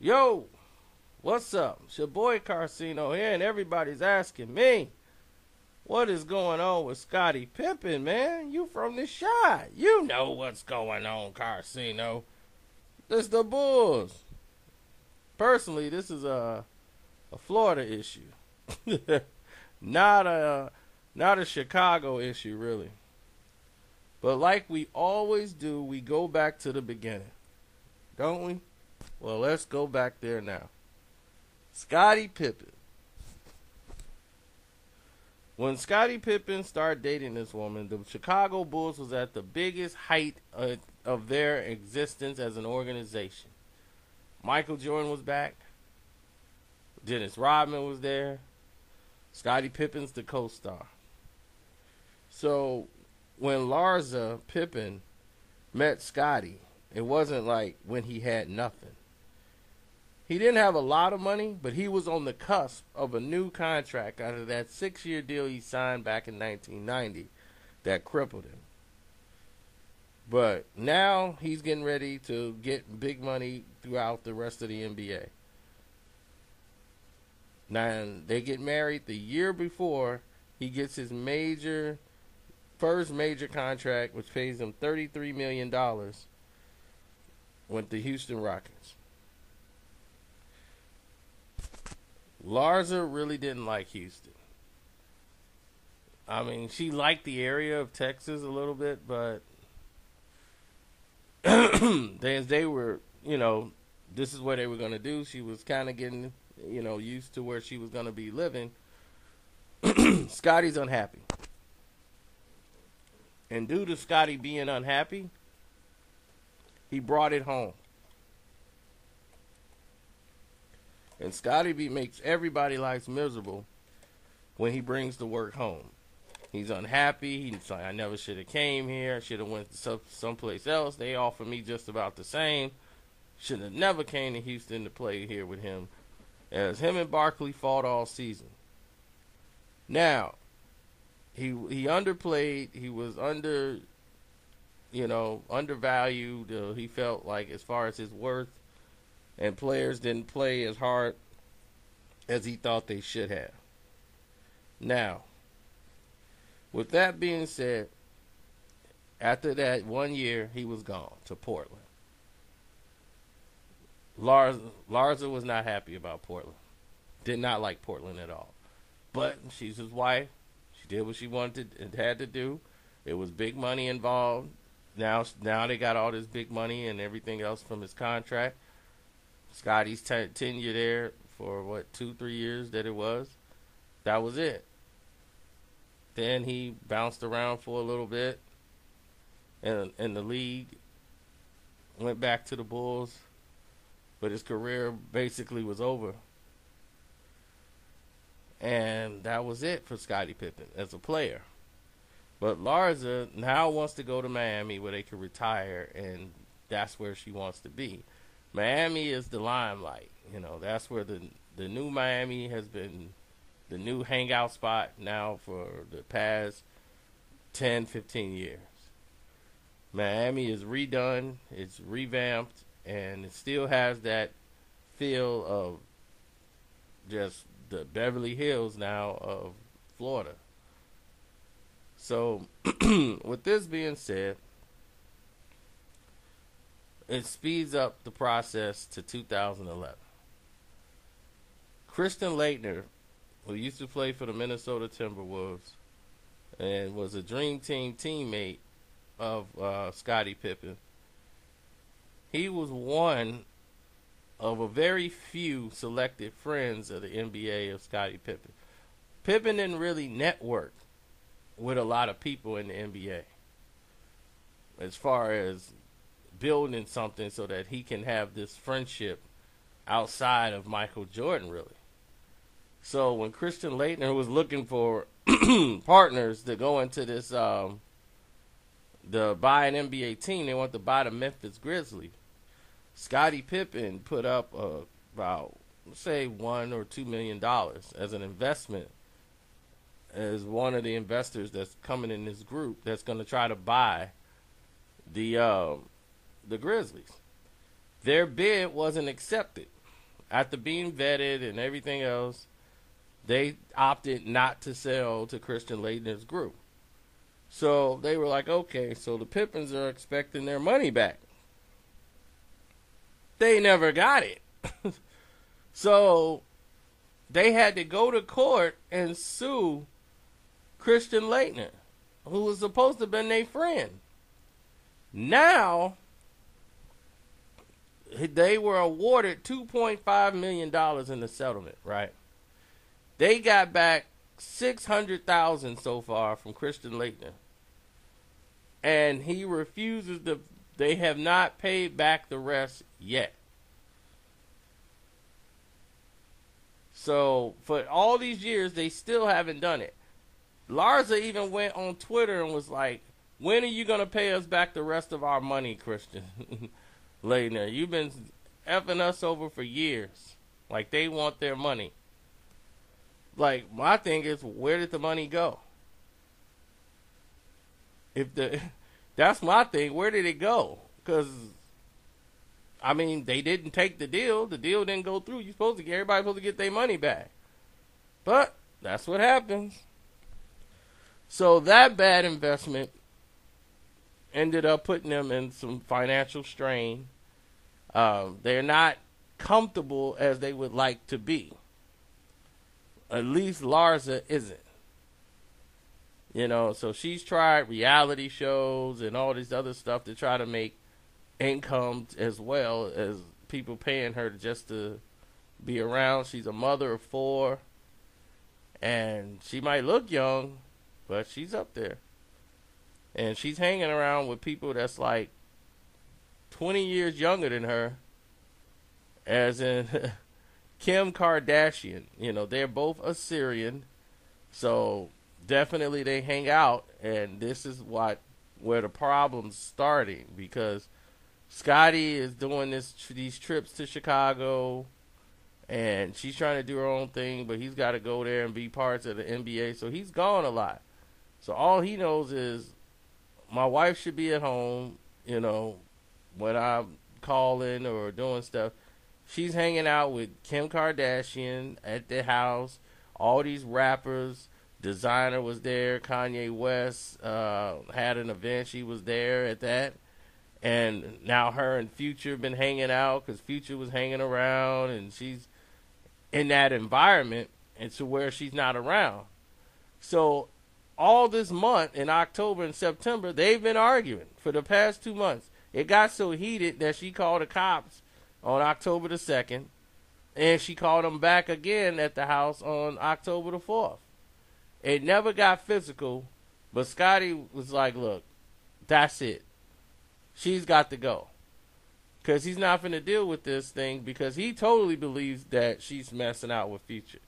Yo, what's up? It's your boy Carcino here, and everybody's asking me, what is going on with Scottie Pippen, man? You from the shot. You know what's going on, Carcino. This the Bulls. Personally, this is a Florida issue. not a Chicago issue, really. But like we always do, we go back to the beginning. Don't we? Well, let's go back there now. Scottie Pippen. When Scottie Pippen started dating this woman, the Chicago Bulls was at the biggest height of their existence as an organization. Michael Jordan was back. Dennis Rodman was there. Scottie Pippen's the co-star. So when Larsa Pippen met Scottie, it wasn't like when he had nothing. He didn't have a lot of money, but he was on the cusp of a new contract out of that 6-year deal he signed back in 1990 that crippled him. But now he's getting ready to get big money throughout the rest of the NBA. Now, they get married the year before he gets his first major contract, which pays him $33 million with the Houston Rockets. Larsa really didn't like Houston. I mean, she liked the area of Texas a little bit, but they were, this is what they were going to do. She was kind of getting, used to where she was going to be living. Scottie's unhappy. And due to Scottie being unhappy, he brought it home. And Scottie makes everybody's lives miserable when he brings the work home. He's unhappy. He's like, I never should have came here. I should have went to someplace else. They offered me just about the same. Should have never came to Houston to play here with him. As him and Barkley fought all season. Now, he underplayed. He was undervalued. He felt like as far as his worth. And players didn't play as hard as he thought they should have. Now, with that being said, after that 1 year, he was gone to Portland. Larsa was not happy about Portland. Did not like Portland at all. But she's his wife. She did what she wanted and had to do. It was big money involved. Now they got all this big money and everything else from his contract. Scottie's tenure there for 2-3 years that it was. That was it. Then he bounced around for a little bit in the league. Went back to the Bulls. But his career basically was over. And that was it for Scottie Pippen as a player. But Larsa now wants to go to Miami where they can retire, and that's where she wants to be. Miami is the limelight. That's where the new Miami has been the new hangout spot now for the past 10, 15 years. Miami is redone. It's revamped. And it still has that feel of just the Beverly Hills now of Florida. So, with this being said, it speeds up the process to 2011. Christian Laettner, who used to play for the Minnesota Timberwolves and was a Dream Team teammate of Scottie Pippen, he was one of a very few selected friends of the NBA of Scottie Pippen. Pippen didn't really network with a lot of people in the NBA as far as building something so that he can have this friendship outside of Michael Jordan, really. So when Christian Laettner was looking for partners to go into this, buy an NBA team, they wanted to buy the Memphis Grizzlies. Scottie Pippen put up about, let's say, $1 or $2 million as an investment, as one of the investors that's coming in this group that's going to try to buy the Grizzlies. Their bid wasn't accepted. after being vetted and everything else, they opted not to sell to Christian Laettner's group. So they were like, okay, so the Pippens are expecting their money back. They never got it. So they had to go to court and sue Christian Laettner, who was supposed to have been their friend. Now, they were awarded $2.5 million in the settlement, right? They got back $600,000 so far from Christian Laettner. And he refuses to, they have not paid back the rest yet. So, for all these years, they still haven't done it. Larsa even went on Twitter and was like, when are you going to pay us back the rest of our money, Christian Laettner? You've been effing us over for years. Like, they want their money. Like, my thing is, where did the money go? That's my thing. Where did it go? Because, I mean, they didn't take the deal. The deal didn't go through. Everybody's supposed to get their money back. But that's what happens. So that bad investment ended up putting them in some financial strain. They're not comfortable as they would like to be. At least Larsa isn't. You know, so she's tried reality shows and all this other stuff to try to make income as well as people paying her just to be around. She's a mother of 4. And she might look young, but she's up there. And she's hanging around with people that's like 20 years younger than her. As in Kim Kardashian. You know, they're both Assyrian. So definitely they hang out, and this is where the problem's starting, because Scottie is doing these trips to Chicago, and she's trying to do her own thing, but he's got to go there and be parts of the NBA, so he's gone a lot. So all he knows is, my wife should be at home, you know, when I'm calling or doing stuff. She's hanging out with Kim Kardashian at the house, all these rappers. Designer was there. Kanye West had an event. She was there at that. And now her and Future been hanging out because Future was hanging around, and she's in that environment, and to where she's not around. So all this month, in October and September, they've been arguing for the past 2 months. It got so heated that she called the cops on October the 2nd, and she called them back again at the house on October the 4th. It never got physical, but Scottie was like, look, that's it. She's got to go. Because he's not going to deal with this thing, because he totally believes that she's messing out with Future.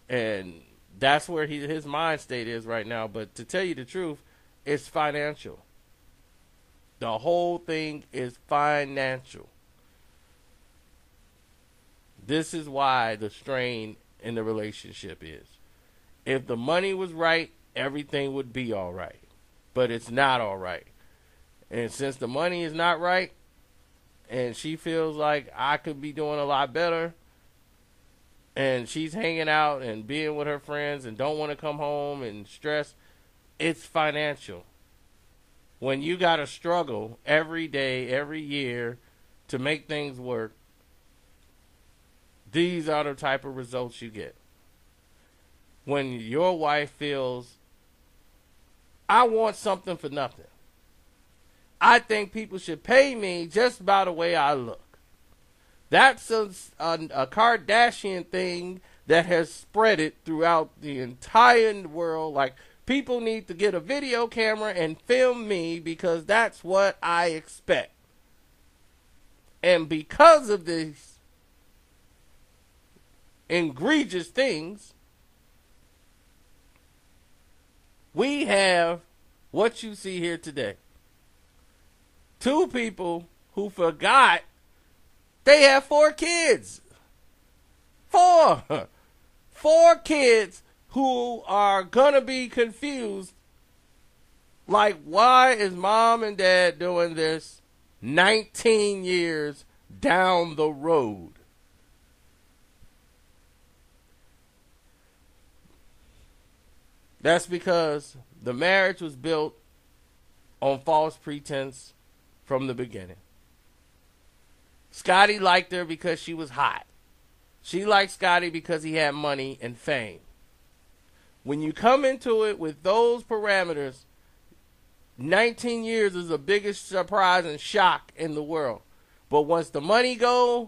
And that's where his mind state is right now. But to tell you the truth, it's financial. The whole thing is financial. This is why the strain in the relationship is. If the money was right, everything would be all right. But it's not all right. And since the money is not right, and she feels like I could be doing a lot better, and she's hanging out and being with her friends and don't want to come home and stress, it's financial. When you got to struggle every day, every year to make things work, these are the type of results you get. When your wife feels, I want something for nothing. I think people should pay me just by the way I look. That's a Kardashian thing that has spread it throughout the entire world. Like, people need to get a video camera and film me because that's what I expect. And because of these egregious things, we have what you see here today. 2 people who forgot they have 4 kids. 4 kids who are gonna be confused. Like, why is mom and dad doing this 19 years down the road? That's because the marriage was built on false pretense from the beginning. Scottie liked her because she was hot. She liked Scottie because he had money and fame. When you come into it with those parameters, 19 years is the biggest surprise and shock in the world. But once the money goes,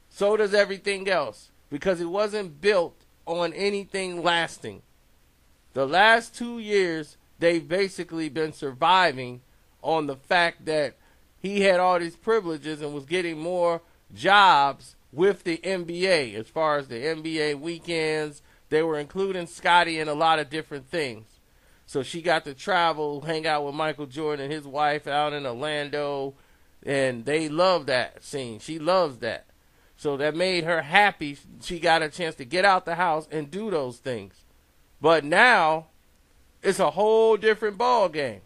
so does everything else. Because it wasn't built on anything lasting. The last 2 years, they've basically been surviving on the fact that he had all these privileges and was getting more jobs with the NBA. As far as the NBA weekends, they were including Scottie in a lot of different things. So she got to travel, hang out with Michael Jordan and his wife out in Orlando, and they love that scene. She loves that. So that made her happy. She got a chance to get out the house and do those things. But now, it's a whole different ball game.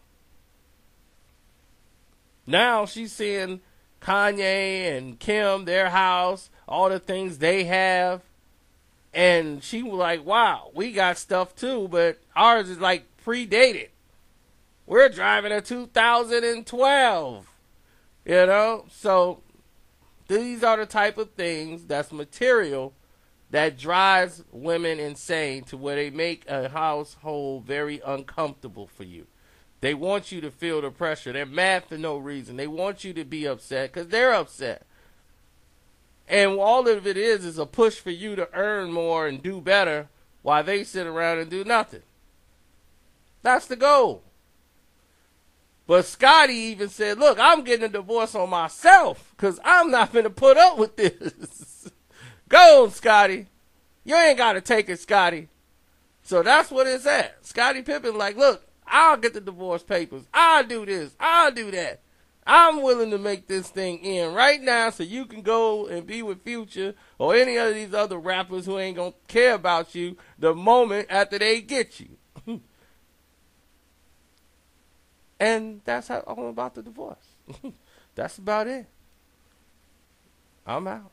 Now she's seeing Kanye and Kim, their house, all the things they have. And she was like, wow, we got stuff too, but ours is like predated. We're driving a 2012, you know? So these are the type of things that's material that drives women insane to where they make a household very uncomfortable for you. They want you to feel the pressure. They're mad for no reason. They want you to be upset because they're upset. And all of it is a push for you to earn more and do better while they sit around and do nothing. That's the goal. But Scottie even said, look, I'm getting a divorce on myself because I'm not going to put up with this. Go, Scottie. You ain't got to take it, Scottie. So that's what it's at. Scottie Pippen like, look, I'll get the divorce papers. I'll do this. I'll do that. I'm willing to make this thing end right now so you can go and be with Future or any of these other rappers who ain't going to care about you the moment after they get you. And that's all about the divorce. That's about it. I'm out.